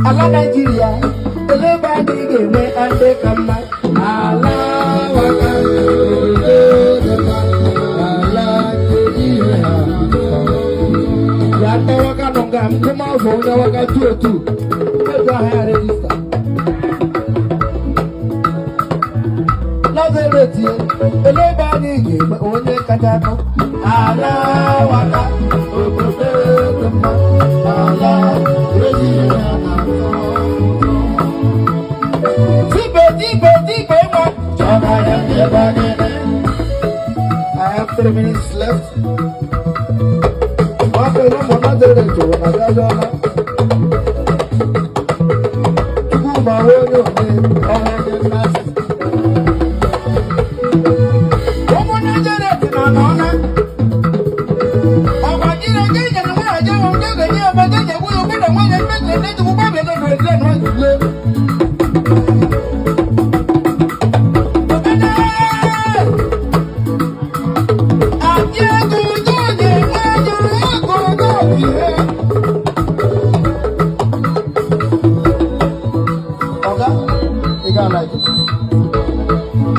ala Nigeria eleba adịghị eme ande ka mma ala waka ya tawaka nonga mkuma ufonga waka tu kwa haya register Nazareti eleba adịghị eme onye katako ala waka ala I have 3 minutes left.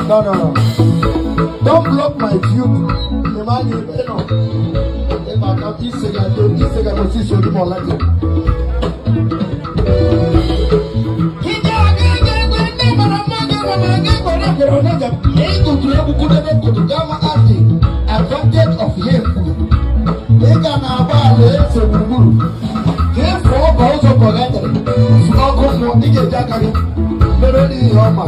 No. Don't block my view. Imagine, if I can this second position, you more like it. Advantage of him. They can have a therefore, also collected. It's not good for the Jackery. Melody, Yama.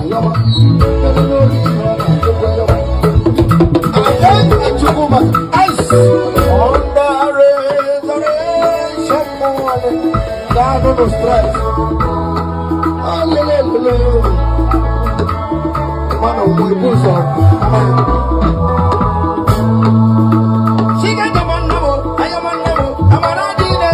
I don't need to go back. Ice on the resurrection morning. God on the strike. Hallelujah. Man of my bosom. She got the man now. I am on now. I'm a ready to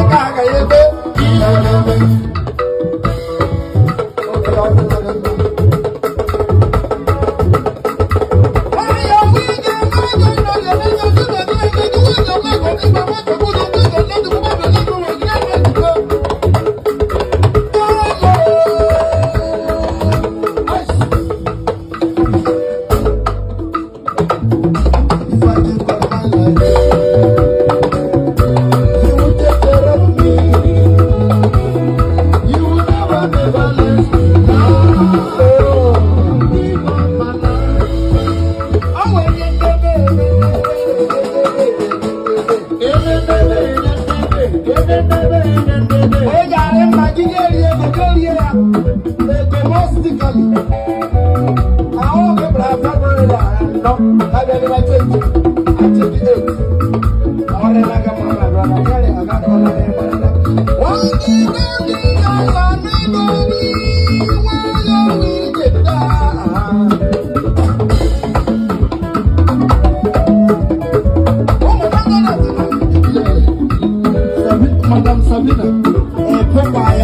Madam Sabina, Popeye,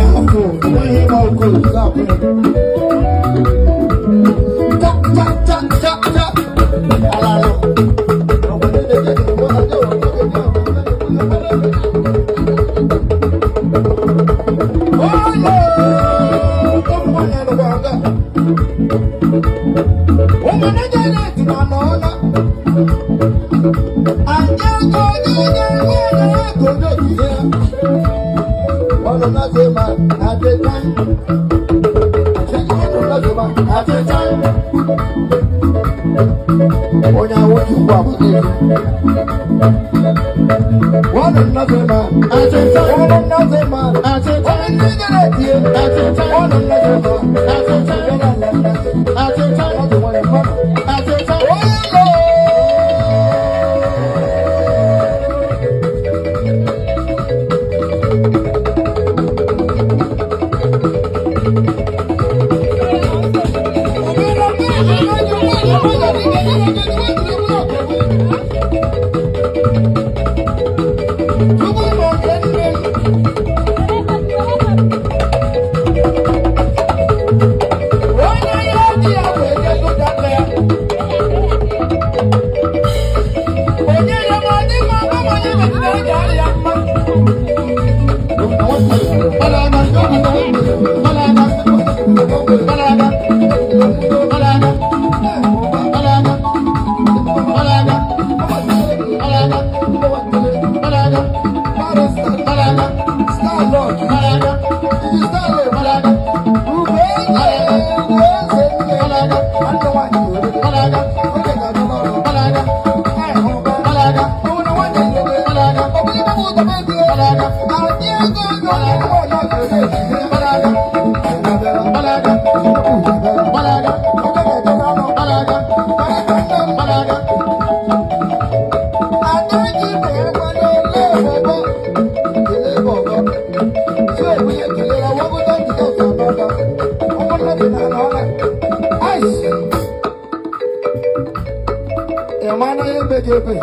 Ebe.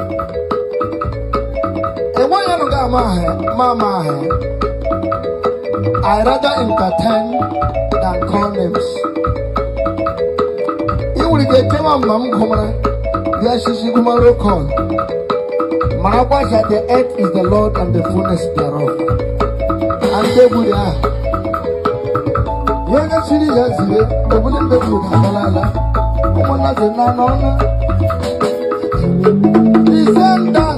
And when you got Mama, I rather entertain than call names. You will get them on Mam Kumara, yes, she Kumaro call. Marabash at the earth is the Lord and the fullness thereof. And they would are. Younger city has it, the wooden bed with Hamalala. Woman has a non-honor. Descend down.